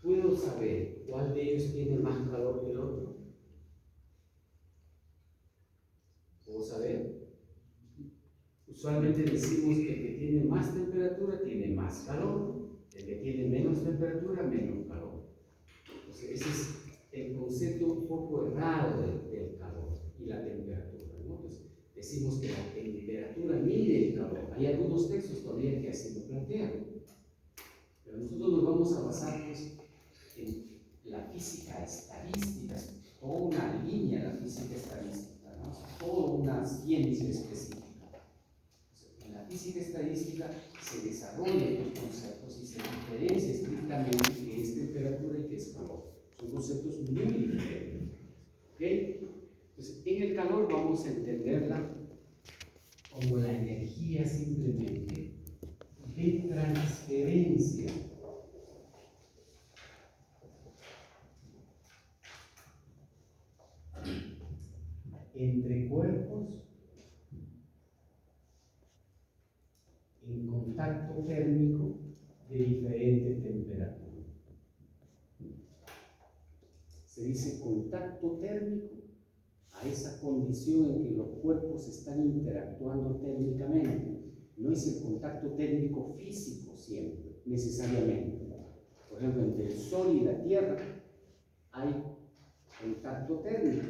¿puedo saber cuál de ellos tiene más calor que el otro? ¿Puedo saber? Usualmente decimos que el que tiene más temperatura tiene más calor, el que tiene menos temperatura, menos calor. Entonces, ese es el concepto un poco errado del calor y la temperatura, ¿no? Entonces, decimos que la temperatura mide el calor. Hay algunos textos todavía que así lo plantean. Pero nosotros nos vamos a basar pues, en la física estadística, toda una línea de la física estadística, ¿no? Toda una ciencia específica. En la física estadística se desarrollan estos conceptos y se diferencia estrictamente qué es temperatura y qué es calor. Son conceptos muy diferentes. ¿Okay? Entonces, en el calor vamos a entenderla como la energía simplemente de transferencia entre cuerpos en contacto térmico de diferente temperatura. Se dice contacto térmico a esa condición en que los cuerpos están interactuando térmicamente. No es el contacto térmico físico siempre, necesariamente. Por ejemplo, entre el Sol y la Tierra hay contacto térmico,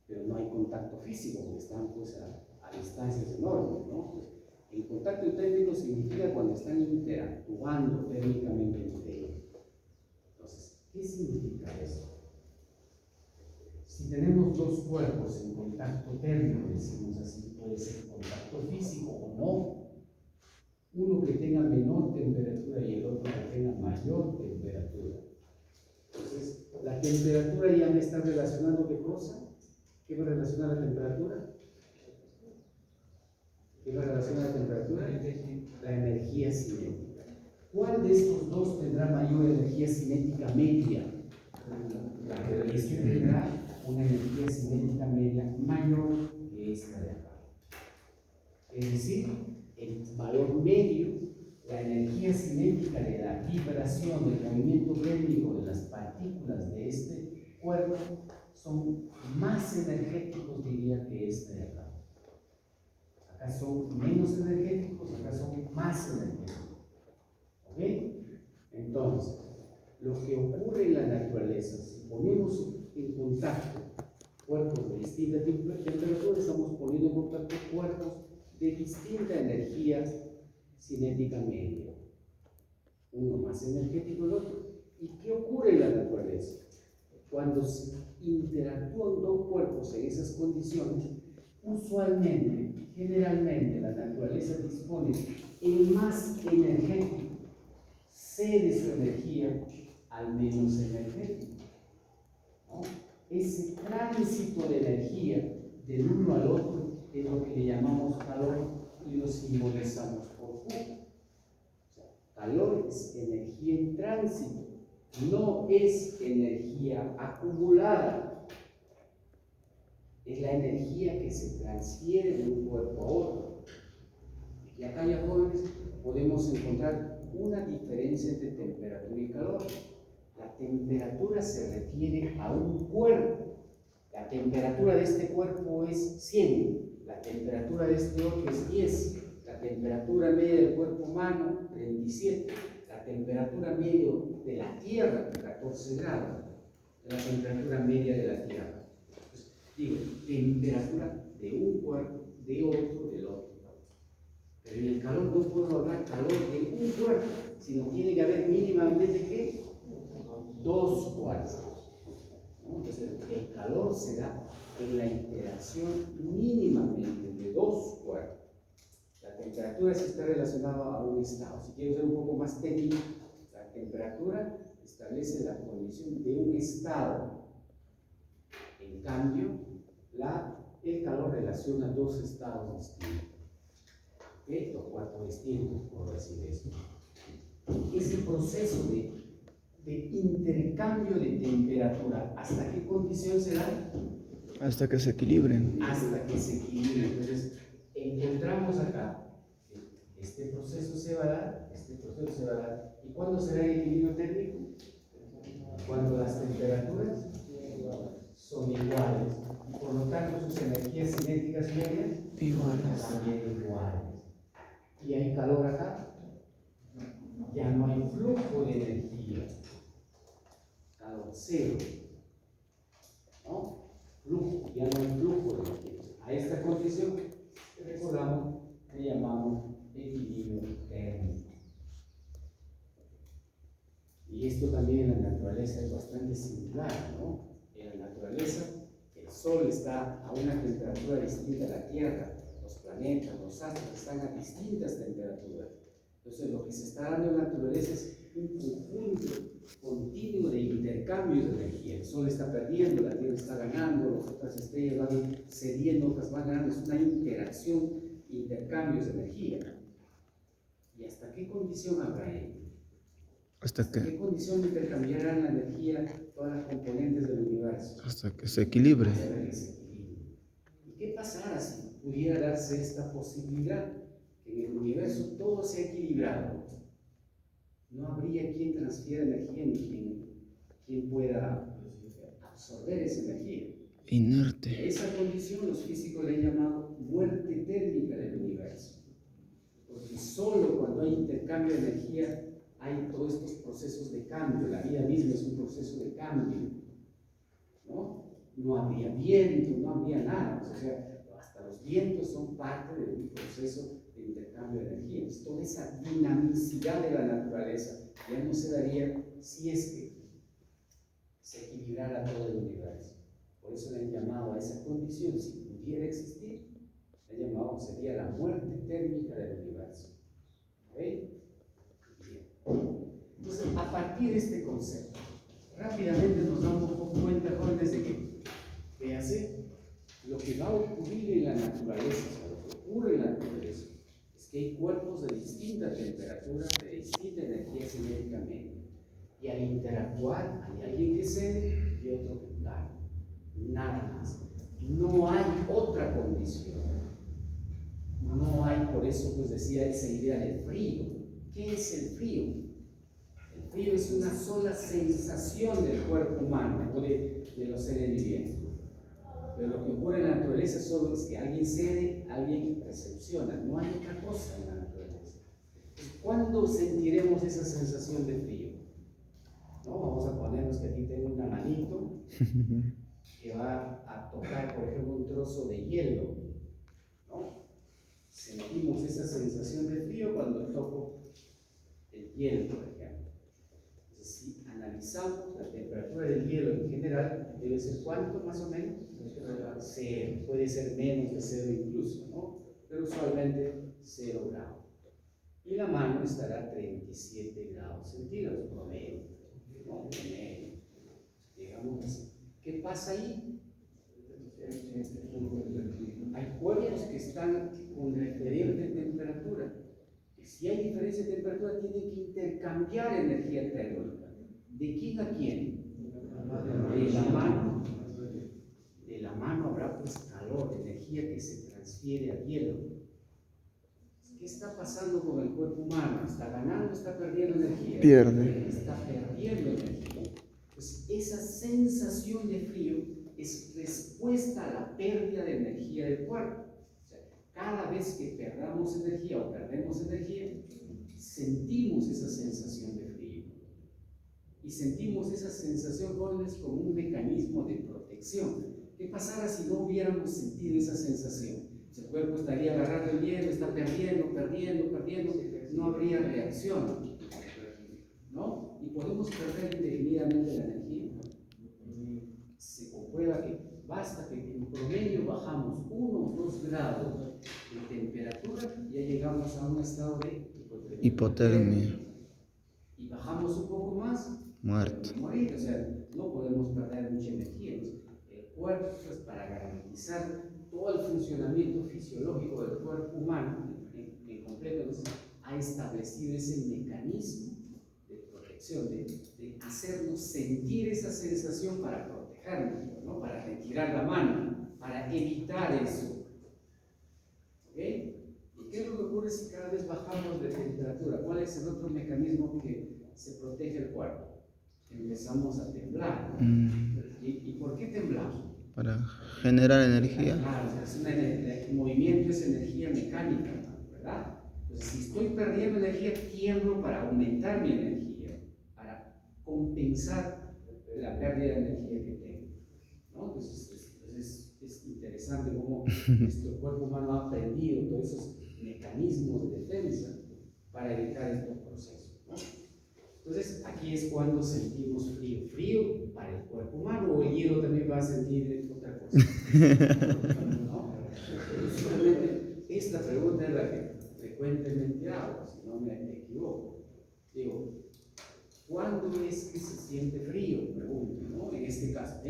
pero no hay contacto físico, porque están pues, a distancias enormes, ¿no? Pues, el contacto térmico significa cuando están interactuando térmicamente entre ellos. Entonces, ¿qué significa eso? Si tenemos dos cuerpos en contacto térmico, decimos así, puede ser contacto físico o no, uno que tenga menor temperatura y el otro que tenga mayor temperatura. Entonces, la temperatura ya me está relacionando ¿qué cosa? ¿Qué me relaciona la temperatura? ¿Qué me relaciona la temperatura? La energía cinética. ¿Cuál de estos dos tendrá mayor energía cinética media? Este tendrá una energía cinética media mayor que esta de acá. Es decir, el valor medio, la energía cinética de la vibración, del movimiento térmico de las partículas de este cuerpo son más energéticos, diría, que este de acá. Acá son menos energéticos, acá son más energéticos. ¿Ok? Entonces, lo que ocurre en la naturaleza, si ponemos en contacto cuerpos de distinta temperatura, estamos poniendo en contacto cuerpos de distinta energía cinética media. Uno más energético que el otro. ¿Y qué ocurre en la naturaleza? Cuando se interactúan dos cuerpos en esas condiciones, usualmente, generalmente, la naturaleza dispone el más energético, cede su energía al menos energético, ¿no? Ese tránsito de energía del uno al otro es lo que le llamamos calor y lo simbolizamos por Q. O sea, calor es energía en tránsito, no es energía acumulada. Es la energía que se transfiere de un cuerpo a otro. Y acá ya, jóvenes, podemos encontrar una diferencia entre temperatura y calor. La temperatura se refiere a un cuerpo. La temperatura de este cuerpo es 100, la temperatura de este otro es 10, la temperatura media del cuerpo humano 37, la temperatura media de la Tierra 14 grados, la temperatura media de la Tierra. Entonces, digo, temperatura de un cuerpo, de otro, del otro. Pero en el calor no puedo hablar calor de un cuerpo, sino tiene que haber mínimamente ¿qué? Dos cuerpos. Entonces, el calor se da en la interacción mínimamente de dos cuerpos. La temperatura sí está relacionada a un estado. Si quiero ser un poco más técnico, la temperatura establece la condición de un estado. En cambio, el calor relaciona dos estados distintos. ¿Okay? Dos cuerpos distintos, por decir eso. Ese proceso de intercambio de temperatura, ¿hasta qué condición se da? Hasta que se equilibren. Hasta que se equilibren. Entonces, encontramos acá, este proceso se va a dar, ¿y cuándo será el equilibrio térmico? cuando las temperaturas son iguales. Por lo tanto, sus energías cinéticas medias Iguales. también iguales. Y hay calor acá, ya no hay flujo de energía. Calor cero. ¿No? Flujo, ya no hay flujo de energía. A esta condición, recordamos, le llamamos equilibrio térmico. Y esto también en la naturaleza es bastante similar, ¿no? En la naturaleza, el Sol está a una temperatura distinta a la Tierra, los planetas, los astros están a distintas temperaturas. Entonces, lo que se está dando en la naturaleza es un conjunto continuo de intercambios de energía. El Sol está perdiendo, la Tierra está ganando, las otras estrellas van cediendo, otras van ganando. Es una interacción, intercambios de energía. ¿Y hasta qué condición habrá ello? ¿Hasta ¿Qué que? condición intercambiarán la energía todas las componentes del universo? Hasta que se equilibre. Hasta que se equilibre. ¿Y qué pasará si pudiera darse esta posibilidad? Que en el universo todo sea equilibrado. No habría quien transfiera energía ni quien pueda absorber esa energía. Inerte. A esa condición los físicos le han llamado muerte térmica del universo. Porque solo cuando hay intercambio de energía hay todos estos procesos de cambio. La vida misma es un proceso de cambio, ¿no? No habría viento, no habría nada. O sea, hasta los vientos son parte de un proceso de intercambio de energía. Entonces, toda esa dinamicidad de la naturaleza ya no se daría si es que se equilibrara todo el universo. Por eso le han llamado a esa condición, si pudiera existir, le han llamado, sería la muerte térmica del universo. ¿Ok? Entonces, a partir de este concepto, rápidamente nos damos cuenta, jóvenes, de que, véase, lo que va a ocurrir en la naturaleza, o sea, lo que ocurre en la naturaleza, es que hay cuerpos de distinta temperatura, de distinta energía cinética media. Y al interactuar, hay alguien que cede y otro que da. Nada más. No hay otra condición. No hay, por eso pues decía esa idea del frío. ¿Qué es el frío? El frío es una sola sensación del cuerpo humano o de los seres vivientes. Pero lo que ocurre en la naturaleza solo es que alguien cede, alguien recepciona. No hay otra cosa en la naturaleza. ¿Cuándo sentiremos esa sensación de frío? ¿No? Vamos a ponernos que aquí tengo una manito que va a tocar, por ejemplo, un trozo de hielo, ¿no? Sentimos esa sensación de frío cuando toco el hielo, por ejemplo. Entonces, si analizamos la temperatura del hielo en general, debe ser ¿cuánto más o menos? Cero, puede ser menos de cero incluso, ¿no? Pero usualmente 0 grados. Y la mano estará a 37 grados centígrados promedio, ¿no? Promedio. Digamos así. ¿Qué pasa ahí? Hay cuerpos que están con diferente temperatura. Y si hay diferencia de temperatura, tienen que intercambiar energía térmica. ¿De quién a quién? De la mano. De la mano habrá pues calor, energía que se transfiere al hielo. ¿Qué está pasando con el cuerpo humano? ¿Está ganando, está perdiendo energía? Pierde. Está perdiendo energía. Pues esa sensación de frío es respuesta a la pérdida de energía del cuerpo. O sea, cada vez que perdamos energía o perdemos energía, sentimos esa sensación de frío. Y sentimos esa sensación, jóvenes, como un mecanismo de protección. ¿Qué pasara si no hubiéramos sentido esa sensación? El cuerpo estaría agarrando el hielo, está perdiendo, no habría reacción, ¿no? Y podemos perder indefinidamente la energía. Se comprueba que basta que en promedio bajamos 1 o 2 grados de temperatura, ya llegamos a un estado de Hipotermia. Y bajamos un poco más, Muerte. morir, o sea, no podemos perder mucha energía. El cuerpo, pues, para garantizar todo el funcionamiento fisiológico del cuerpo humano en completo, entonces, ha establecido ese mecanismo de protección, de hacernos sentir esa sensación para protegernos, ¿no? Para retirar la mano, para evitar eso. ¿Ok? ¿Y qué es lo que ocurre si cada vez bajamos de temperatura? ¿Cuál es el otro mecanismo que se protege el cuerpo? empezamos a temblar. ¿Y por qué temblamos? Para generar energía. Claro, el movimiento es energía mecánica, ¿verdad? Entonces, si estoy perdiendo energía, tiemblo para aumentar mi energía, para compensar la pérdida de energía que tengo, ¿no? Entonces, es interesante cómo nuestro cuerpo humano ha aprendido todos esos mecanismos de defensa para evitar estos procesos, ¿no? Entonces, aquí es cuando sentimos frío. Frío para el cuerpo humano, o el hielo también va a sentir otra cosa. ¿No? Solamente esta pregunta es la que frecuentemente hago, si no me equivoco. Digo, ¿cuándo es que se siente frío? Pregunto, ¿no? En este caso,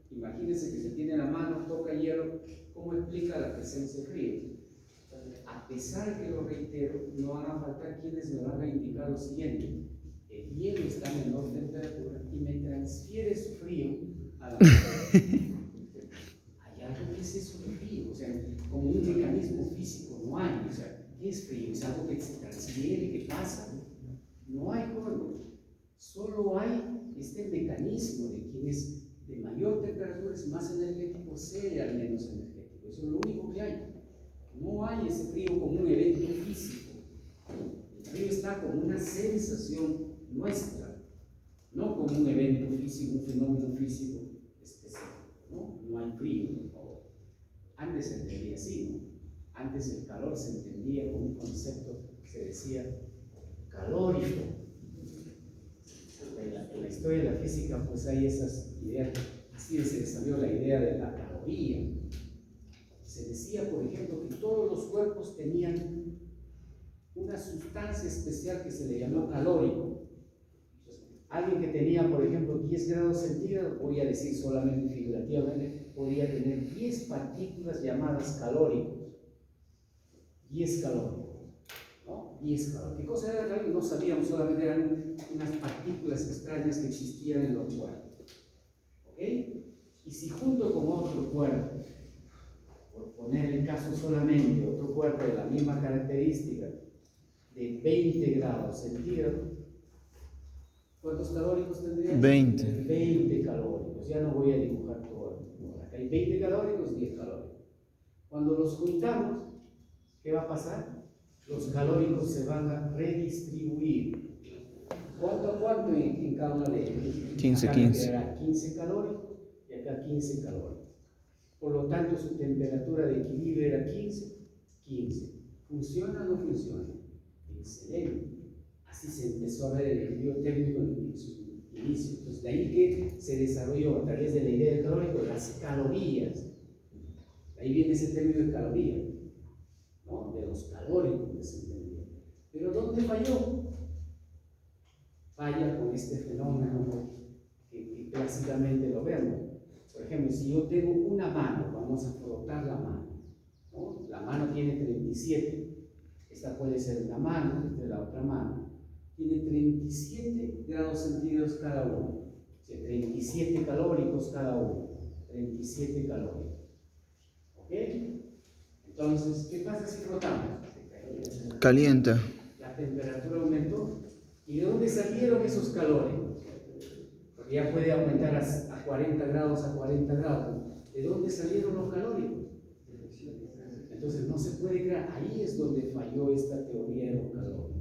imagínense que se tiene la mano, toca hielo, ¿cómo explica la presencia de frío? A pesar que lo reitero, no van a faltar quienes me van a indicar lo siguiente: el hielo está a menor temperatura y me transfiere su frío a la temperatura. Hay algo que es eso de frío, o sea, como un mecanismo físico, no hay. O sea, ¿qué es frío? Es algo que se transfiere, que pasa. No hay forma. Solo hay este mecanismo de quien es de mayor temperatura, es más energético, sea menos energético. Eso es lo único que hay. No hay ese frío como un evento físico. El frío está como una sensación nuestra, no como un evento físico, un fenómeno físico específico, ¿no? No hay frío, por favor. Antes se entendía así, ¿no? Antes el calor se entendía como un concepto que se decía calórico. En la historia de la física, pues hay esas ideas, así se desarrolló la idea de la caloría. Se decía, por ejemplo, que todos los cuerpos tenían una sustancia especial que se le llamó calórico. Entonces, alguien que tenía, por ejemplo, 10 grados centígrados, voy a decir solamente figurativamente, podría tener 10 partículas llamadas calóricos. 10 calóricos, ¿no? 10 calóricos. ¿Qué cosa era calórico? No sabíamos, solamente eran unas partículas extrañas que existían en los cuerpos. ¿Ok? Y si junto con otro cuerpo, por poner el caso solamente, otro cuerpo de la misma característica, de 20 grados centígrados, ¿cuántos calóricos tendríamos? 20. 20 calóricos. Ya no voy a dibujar todo. Acá hay 20 calóricos, 10 calóricos. Cuando los juntamos, ¿qué va a pasar? Los calóricos se van a redistribuir. ¿Cuánto a cuánto en cada una de ellas? 15, acá 15. quedará 15 calóricos y acá 15 calóricos. Por lo tanto, su temperatura de equilibrio era 15, 15. ¿Funciona o no funciona? Excelente. Así se empezó a ver el equilibrio térmico en su inicio. Entonces, de ahí que se desarrolló a través de la idea del calórico las calorías. De ahí viene ese término de caloría, ¿no? De los calóricos que se entendía. Pero ¿dónde falló? Falla con este fenómeno que clásicamente lo vemos. Por ejemplo, si yo tengo una mano, vamos a frotar la mano, ¿no? La mano tiene 37. Esta puede ser una mano, esta es la otra mano. Tiene 37 grados centígrados cada uno. O sea, 37 calóricos cada uno. 37 calóricos. ¿Ok? Entonces, ¿qué pasa si frotamos? Calienta. La temperatura aumentó. ¿Y de dónde salieron esos calóricos? Porque ya puede aumentar a 40 grados, a 40 grados. ¿De dónde salieron los calóricos? Entonces no se puede crear. Ahí es donde falló esta teoría de los calóricos,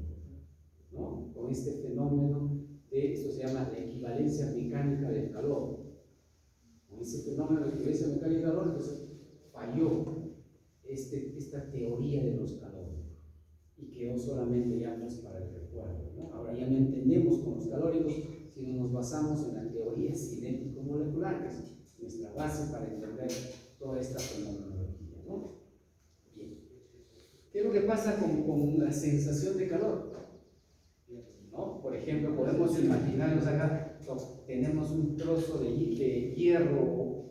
¿no? Con este fenómeno de, esto se llama la equivalencia mecánica del calor. Con ese fenómeno de equivalencia mecánica del calor, entonces falló esta teoría de los calóricos y quedó solamente ya pues para el recuerdo, ¿no? Ahora ya no entendemos con los calóricos, sino nos basamos en la teoría cinético-molecular, que es nuestra base para entender toda esta fenomenología, ¿no? Bien. ¿Qué es lo que pasa con la sensación de calor? ¿No? Por ejemplo, podemos imaginarnos acá, tenemos un trozo de hierro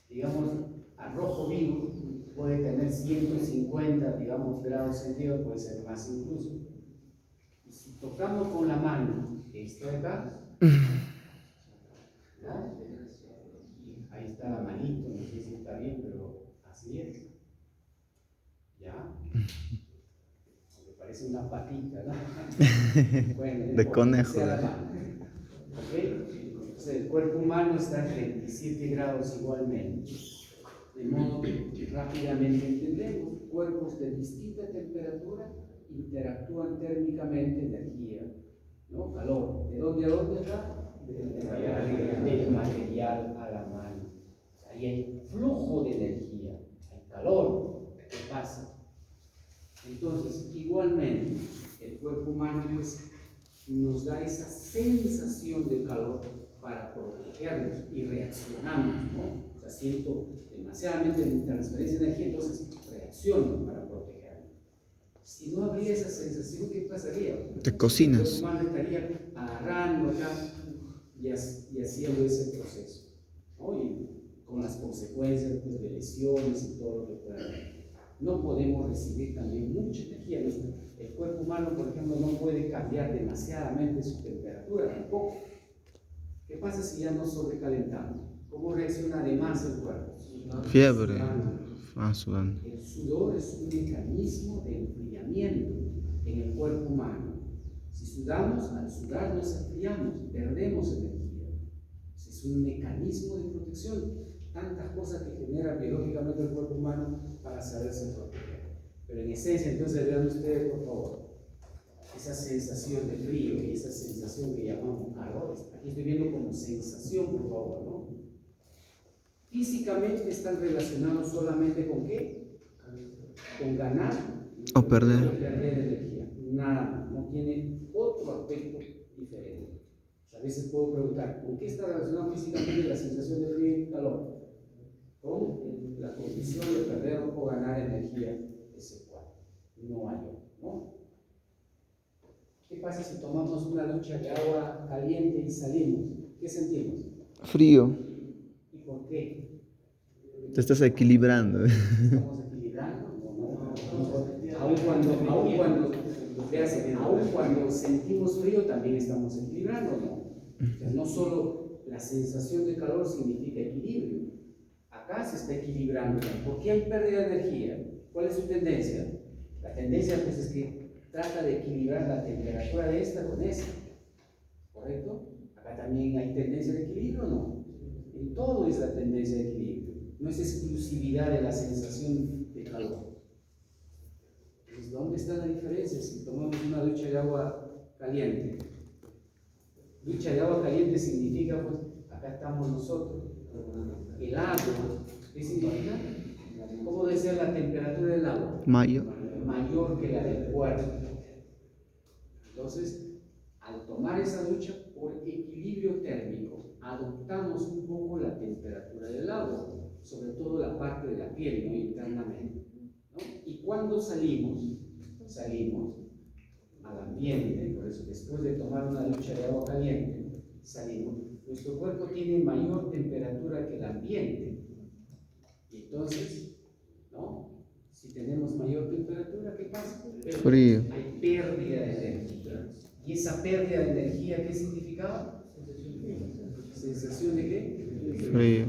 digamos, a rojo vivo, puede tener 150, digamos, grados centígrados, puede ser más incluso. Y si tocamos con la mano esto de acá, ¿no? Y ahí está la manito, no sé si está bien, pero así es. ¿Ya? Aunque parece una patita, ¿no? Bueno, De conejo. sea la mano. ¿Ok? Entonces, el cuerpo humano está a 37 grados igualmente. De modo que rápidamente entendemos, cuerpos de distinta temperatura interactúan térmicamente energía, ¿no? Calor. ¿De dónde a dónde está? Del material a la mano. Ahí hay flujo de energía, hay calor. ¿Qué pasa? Entonces, igualmente, el cuerpo humano pues, nos da esa sensación de calor para protegernos y reaccionamos, ¿no? O sea, siento demasiadamente transferencia de energía, entonces reacciono para protegerme. Si no habría esa sensación, ¿qué pasaría? Te cocinas. El cuerpo humano estaría agarrando acá y haciendo ese proceso, ¿no? Y con las consecuencias pues, de lesiones y todo lo que pueda haber. No podemos recibir también mucha energía. El cuerpo humano, por ejemplo, no puede cambiar demasiadamente su temperatura tampoco. ¿Qué pasa si ya nos sobrecalentamos? ¿Cómo reacciona además el cuerpo? Fiebre. Sudando. El sudor es un mecanismo de enfriamiento en el cuerpo humano. Si sudamos, al sudar nos enfriamos, perdemos energía. Es un mecanismo de protección. Tantas cosas que genera biológicamente el cuerpo humano para saberse proteger. Pero en esencia, entonces vean ustedes, por favor, esa sensación de frío y esa sensación que llamamos calor. Aquí estoy viendo como sensación, por favor, ¿no? Físicamente están relacionados solamente con qué? Con ganar o perder. energía. Nada, no tiene otro aspecto diferente. A veces puedo preguntar, ¿con qué está relacionado físicamente la sensación de frío y calor? Con la condición de perder o ganar energía ese cuadro. No hay otro, ¿no? ¿Qué pasa si tomamos una ducha de agua caliente y salimos? ¿Qué sentimos? Frío. ¿Y por qué? Te estás equilibrando. ¿Estamos equilibrando? No. Aun cuando sentimos frío, también estamos equilibrando, ¿no? O sea, no solo la sensación de calor significa equilibrio. Acá se está equilibrando. ¿Por qué hay pérdida de energía? ¿Cuál es su tendencia? La tendencia pues, es que trata de equilibrar la temperatura de esta con esta. ¿Correcto? Acá también hay tendencia de equilibrio, ¿no? En todo es la tendencia de equilibrio. No es exclusividad de la sensación de calor. Entonces, ¿dónde está la diferencia si tomamos una ducha de agua caliente? Ducha de agua caliente significa, pues, acá estamos nosotros. El agua, ¿qué significa? ¿Cómo debe ser la temperatura del agua? Mayor que la del cuerpo. Entonces, al tomar esa ducha, por equilibrio térmico, adoptamos un poco la temperatura del agua, sobre todo la parte de la piel, ¿no? Internamente, ¿no? Y cuando salimos al ambiente, por eso después de tomar una ducha de agua caliente, salimos. Nuestro cuerpo tiene mayor temperatura que el ambiente. Y entonces, ¿no? Si tenemos mayor temperatura, ¿qué pasa? Frío. Hay pérdida de energía. ¿Y esa pérdida de energía qué significaba? ¿Sensación de qué? Frío.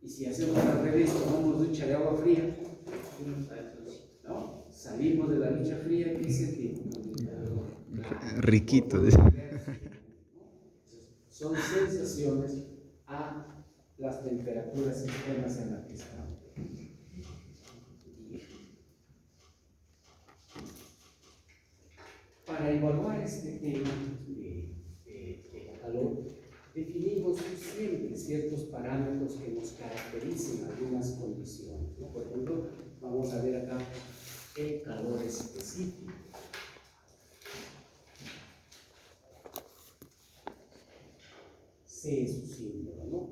Y si hacemos al revés, tomamos ducha de agua fría, ¿no? Salimos de la ducha fría, ¿qué sentimos? Riquito. Son sensaciones a las temperaturas extremas en las que estamos. Para evaluar este tema de calor, definimos siempre ciertos parámetros que nos caracterizan algunas condiciones, ¿no? Por ejemplo, vamos a ver acá el calor específico. C es su símbolo, ¿no?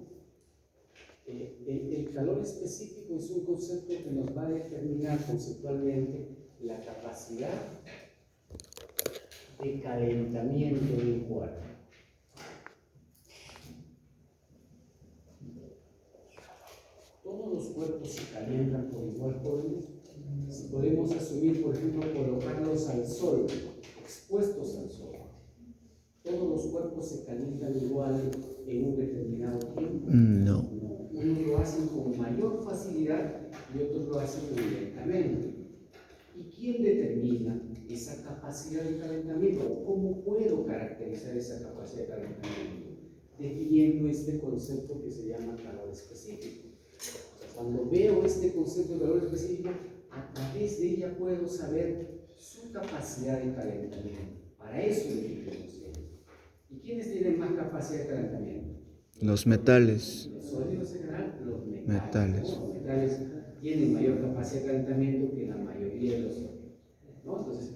El calor específico es un concepto que nos va a determinar conceptualmente la capacidad de calentamiento del cuerpo. Todos los cuerpos se calientan por igual jóvenes. Si podemos asumir, por ejemplo, colocarlos al sol, expuestos al sol, todos los cuerpos se calientan igual en un determinado tiempo. No. Unos lo hacen con mayor facilidad y otros lo hacen muy lentamente. ¿Y quién determina esa capacidad de calentamiento, o cómo puedo caracterizar esa capacidad de calentamiento, definiendo este concepto que se llama calor específico. Cuando veo este concepto de calor específico, a través de ella puedo saber su capacidad de calentamiento. Para eso definimos ellos. ¿Y quiénes tienen más capacidad de calentamiento? Los metales. Los sólidos en general, los metales. Metales. ¿No? Los metales tienen mayor capacidad de calentamiento que la mayoría de los sólidos, ¿no? Entonces,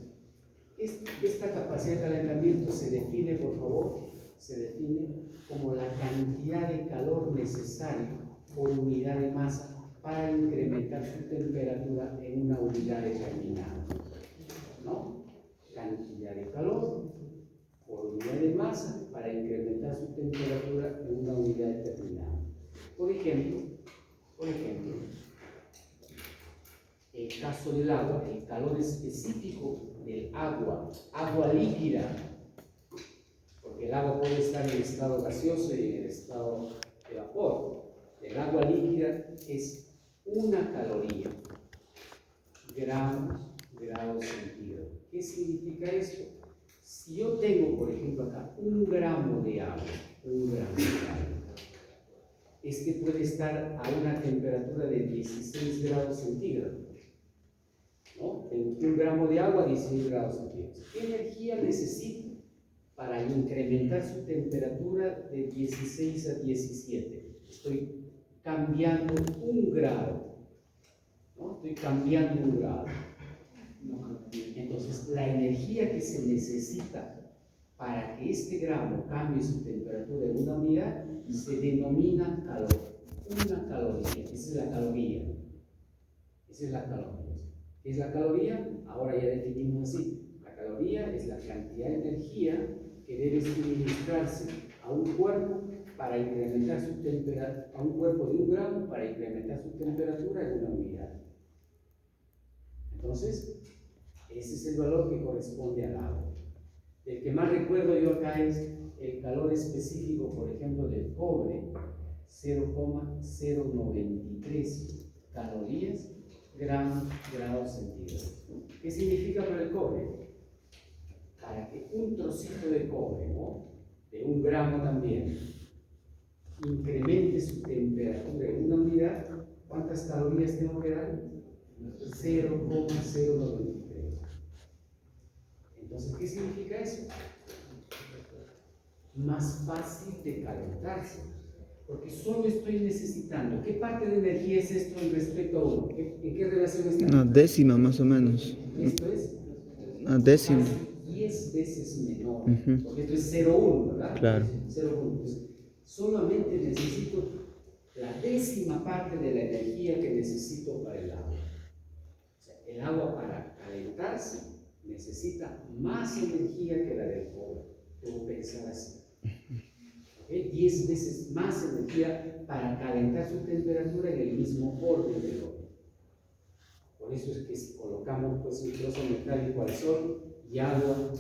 esta capacidad de calentamiento se define, por favor, se define como la cantidad de calor necesario por unidad de masa para incrementar su temperatura en una unidad determinada, ¿no? Cantidad de calor por unidad de masa para incrementar su temperatura en una unidad determinada. Por ejemplo, el caso del agua, el calor específico del agua líquida, porque el agua puede estar en el estado gaseoso y en el estado de vapor. El agua líquida es una caloría, grados centígrados. ¿Qué significa esto? Si yo tengo, por ejemplo, acá un gramo de agua, este puede estar a una temperatura de 16 grados centígrados, ¿no? En un gramo de agua, 16 grados centígrados. ¿Qué energía necesito para incrementar su temperatura de 16 a 17? Estoy cambiando un grado, ¿no? Estoy cambiando un grado. Entonces, la energía que se necesita para que este gramo cambie su temperatura en una unidad se denomina calor. Una caloría. Esa es la caloría. Esa es la caloría. ¿Qué es la caloría? Ahora ya definimos así. La caloría es la cantidad de energía que debe suministrarse a un cuerpo para incrementar su temperatura, a un cuerpo de un gramo para incrementar su temperatura en una unidad. Entonces, ese es el valor que corresponde al agua. El que más recuerdo yo acá es el calor específico, por ejemplo, del cobre, 0,093 calorías, grados centígrados. ¿Qué significa para el cobre? Para que un trocito de cobre, ¿no?, de un gramo también, incremente su temperatura en una unidad, ¿cuántas calorías tengo que dar? 0,093. Entonces, ¿qué significa eso? Más fácil de calentarse, porque solo estoy necesitando. ¿Qué parte de energía es esto en respecto a uno? ¿En qué relación está? Una décima más o menos. Esto es Una décima. casi 10 veces menor, porque esto es 0,1, ¿verdad? Claro. 0,1. Entonces, solamente necesito la décima parte de la energía que necesito para el agua. O sea, el agua para calentarse necesita más energía que la del cobre. Debo pensar así. 10 veces más energía para calentar su temperatura en el mismo orden del oro. Por eso es que si colocamos pues, un trozo metálico al sol y agua,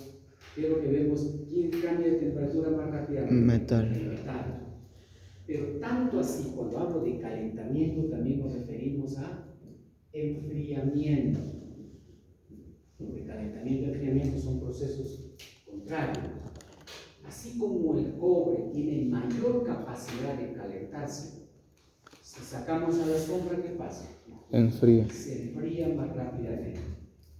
quiero que vemos quién cambia de temperatura más rápidamente. Metal. El metal. Pero tanto así, cuando hablo de calentamiento, también nos referimos a enfriamiento. Porque calentamiento y enfriamiento son procesos contrarios. Así como el cobre tiene mayor capacidad de calentarse, si sacamos a la sombra, ¿qué pasa? Enfría. Se enfría más rápidamente.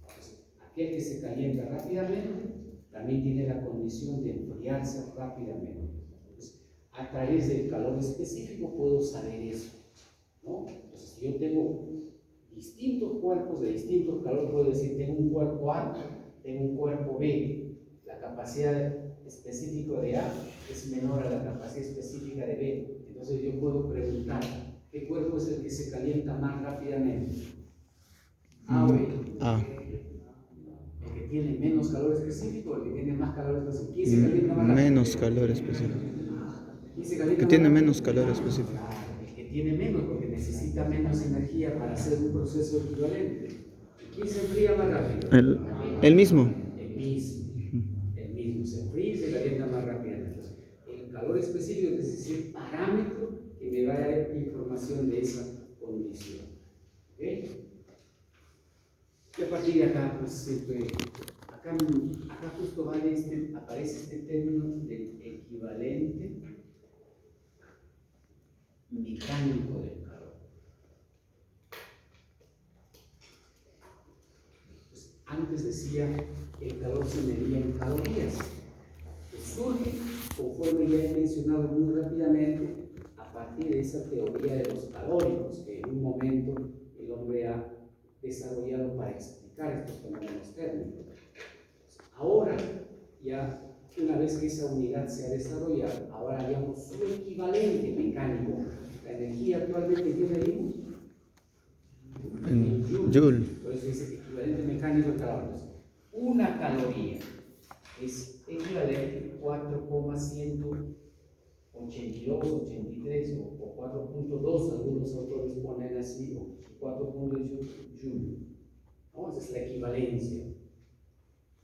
Entonces, aquel que se calienta rápidamente también tiene la condición de enfriarse rápidamente. Entonces, a través del calor específico puedo saber eso, ¿no? Entonces, si yo tengo distintos cuerpos de distintos calor, puedo decir, tengo un cuerpo A, tengo un cuerpo B. La capacidad específica de A es menor a la capacidad específica de B. Entonces yo puedo preguntar, ¿qué cuerpo es el que se calienta más rápidamente? ¿A o B? A. ¿El que tiene menos calor específico o el que tiene más calor específico? ¿Quién se calienta más rápido? Menos calor específico. ¿Quién se calienta Que más tiene rápido? menos calor específico. Claro, el que tiene menos porque necesita menos energía para hacer un proceso equivalente. ¿Quién se enfría más rápido? El mismo. El mismo. Se enfría y se calienta más rápidamente. El calor específico es decir, parámetro que me va a dar información de esa condición. ¿Okay? Y a partir de acá, pues siempre acá justo aparece este término del equivalente mecánico del calor. Pues, antes decía que el calor se medía en calorías. Pues surge, conforme ya he mencionado muy rápidamente, a partir de esa teoría de los calóricos que en un momento el hombre ha desarrollado para explicar estos fenómenos térmicos. Ahora, ya una vez que esa unidad se ha desarrollado, ahora haríamos su equivalente mecánico. La energía actualmente, ¿qué medimos? En Joule. Por eso dice equivalente mecánico de calor. Una caloría es equivalente a 4,182, 83 o 4.2, algunos autores ponen así, o 4.2 Joule. ¿No? Esa es la equivalencia.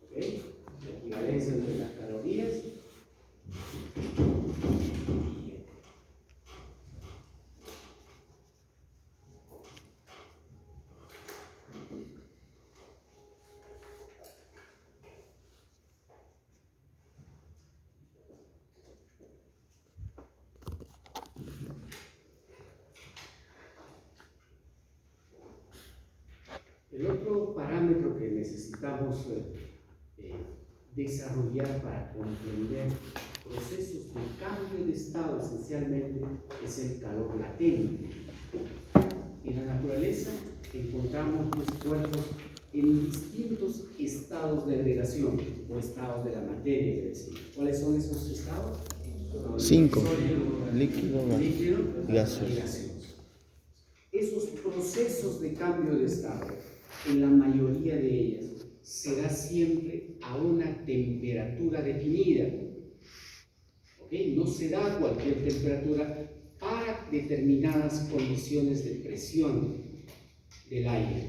¿Ok? La equivalencia entre las calorías. El otro parámetro que necesitamos desarrollar para comprender procesos de cambio de estado esencialmente es el calor latente. En la naturaleza encontramos los cuerpos en distintos estados de agregación o estados de la materia, es decir, ¿cuáles son esos estados? 5. Sólido, Líquido, gaseoso. y gaseoso. Esos procesos de cambio de estado, en la mayoría de ellas, será siempre a una temperatura definida. ¿Okay? No será cualquier temperatura para determinadas condiciones de presión del aire.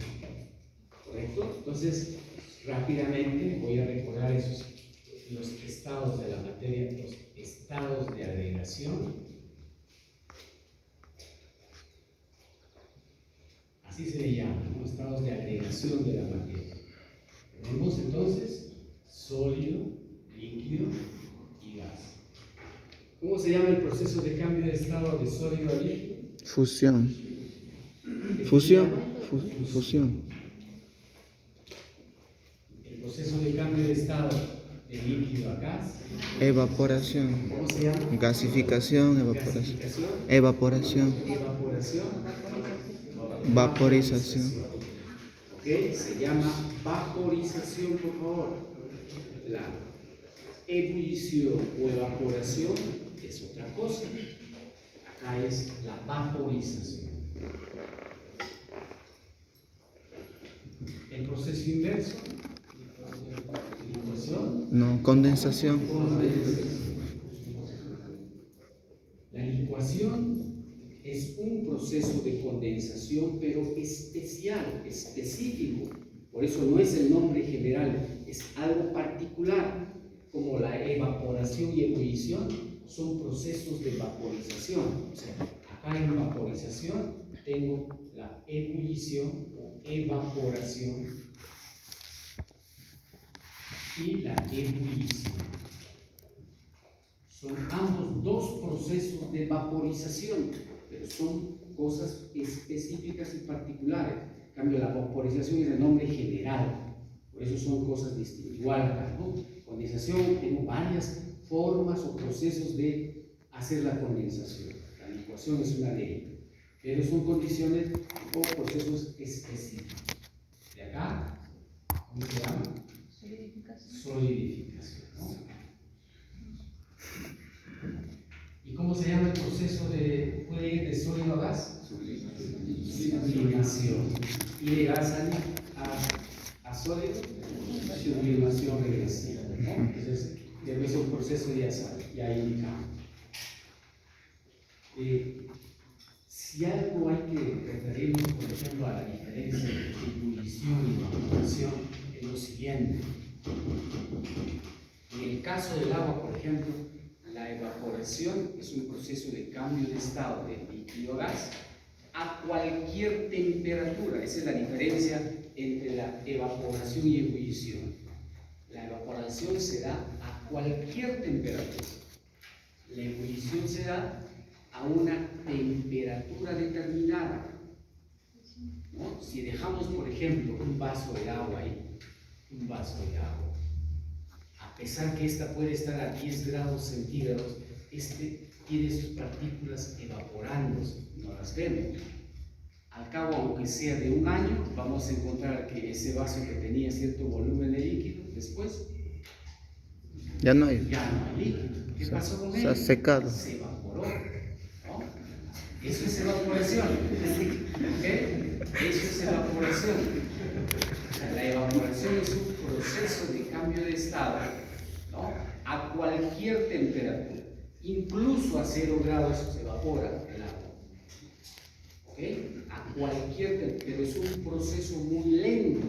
¿Correcto? Entonces, rápidamente voy a recordar los estados de la materia, los estados de agregación. Así se le llama, ¿no? Estados de agregación de la materia. Tenemos entonces sólido, líquido y gas. ¿Cómo se llama el proceso de cambio de estado de sólido a líquido? Fusión. Fusión. Fusión. El proceso de cambio de estado de líquido a gas. Evaporación. ¿Cómo se llama? Gasificación, evaporación. Gasificación. Evaporación. Evaporación. Vaporización. ¿Ok? Se llama vaporización, por favor. La ebullición o evaporación es otra cosa. Acá es la vaporización. El proceso inverso. Licuación. No, condensación. La licuación es un proceso de condensación, pero especial, específico. Por eso no es el nombre general, es algo particular, como la evaporación y ebullición son procesos de vaporización. O sea, acá en vaporización tengo la ebullición o evaporación y la ebullición. Son ambos dos procesos de vaporización, pero son cosas específicas y particulares. En cambio, la vaporización es el nombre general, por eso son cosas distintas. Igual acá, ¿no? Condensación, tengo varias formas o procesos de hacer la condensación. La licuación es una de ellas, pero son condiciones o procesos específicos. De acá, ¿cómo se llama? Solidificación, ¿no? ¿Y cómo se llama el proceso puede ir de sólido a gas? Sublimación. Y de gas a sólido, sublimación regresiva, ¿no? Entonces, debe ser un proceso ya indicado. Si algo hay que referirnos, por ejemplo, a la diferencia entre ebullición y evaporación, es lo siguiente. En el caso del agua, por ejemplo, la evaporación es un proceso de cambio de estado de líquido a gas a cualquier temperatura. Esa es la diferencia entre la evaporación y ebullición. evaporación se da a cualquier temperatura. La ebullición se da a una temperatura determinada, ¿no? Si dejamos, por ejemplo, un vaso de agua ahí, un vaso de agua, a pesar que esta puede estar a 10 grados centígrados, tiene sus partículas evaporándose, no las vemos. Al cabo, aunque sea de un año, vamos a encontrar que ese vaso que tenía cierto volumen de líquido, después Ya no hay. líquido. ¿Qué pasó con él? Se ha secado. Se evaporó, ¿no? Eso es evaporación. ¿Ok? Eso es evaporación. O sea, la evaporación es un proceso de cambio de estado, ¿no? A cualquier temperatura. Incluso a 0 grados se evapora el agua. ¿Ok? A cualquier temperatura, pero es un proceso muy lento.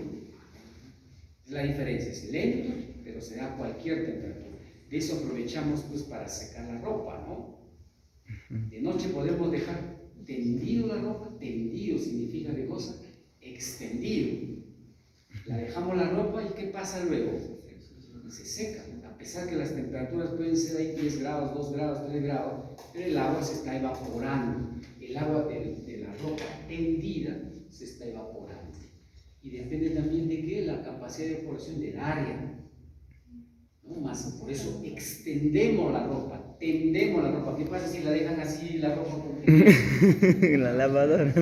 La diferencia es lento, pero se da a cualquier temperatura. De eso aprovechamos pues para secar la ropa, ¿no? De noche podemos dejar tendido la ropa. Tendido significa ¿qué cosa? Extendido. La dejamos la ropa y ¿qué pasa luego? Se seca. A pesar que las temperaturas pueden ser ahí 10 grados, 2 grados, 3 grados, pero el agua se está evaporando. El agua de la ropa tendida se está evaporando. Y depende también de qué, la capacidad de evaporación del área. ¿No? Más, por eso extendemos la ropa, tendemos la ropa. ¿Qué pasa si la dejan así la ropa? En la lavadora.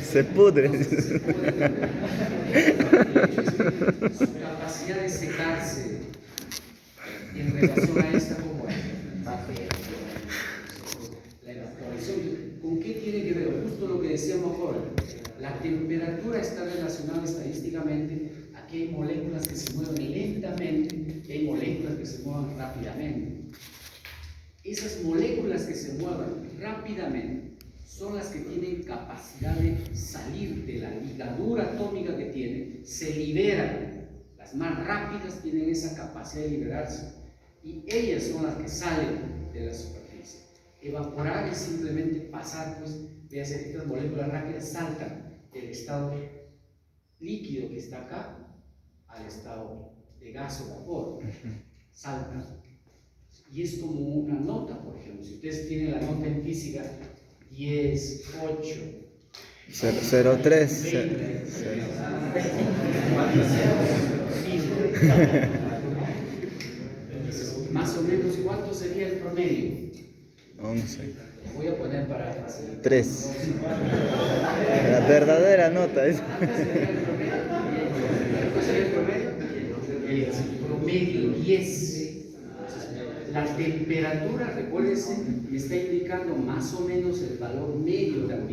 Se pudre. Entonces, su capacidad de secarse en relación a esta como la evaporación. ¿Con qué tiene que ver? Justo lo que decíamos ahora. La temperatura está relacionada estadísticamente a que hay moléculas que se mueven lentamente y hay moléculas que se mueven rápidamente. Esas moléculas que se mueven rápidamente son las que tienen capacidad de salir de la ligadura atómica que tienen, se liberan. Las más rápidas tienen esa capacidad de liberarse y ellas son las que salen de la superficie. Evaporar es simplemente pasar, pues, veas, estas moléculas rápidas saltan del estado líquido que está acá al estado de gas o vapor. Saltan. Y es como una nota, por ejemplo. Si ustedes tienen la nota en física, 10, 8, 03. 20, más o menos, ¿cuánto sería el promedio? 11. Voy a poner para facilitar. 3. La verdadera nota es. ¿Cuánto sería el promedio? ¿Cuánto sería el promedio? El promedio 10. La temperatura, recuérdense, me está indicando más o menos el valor medio también.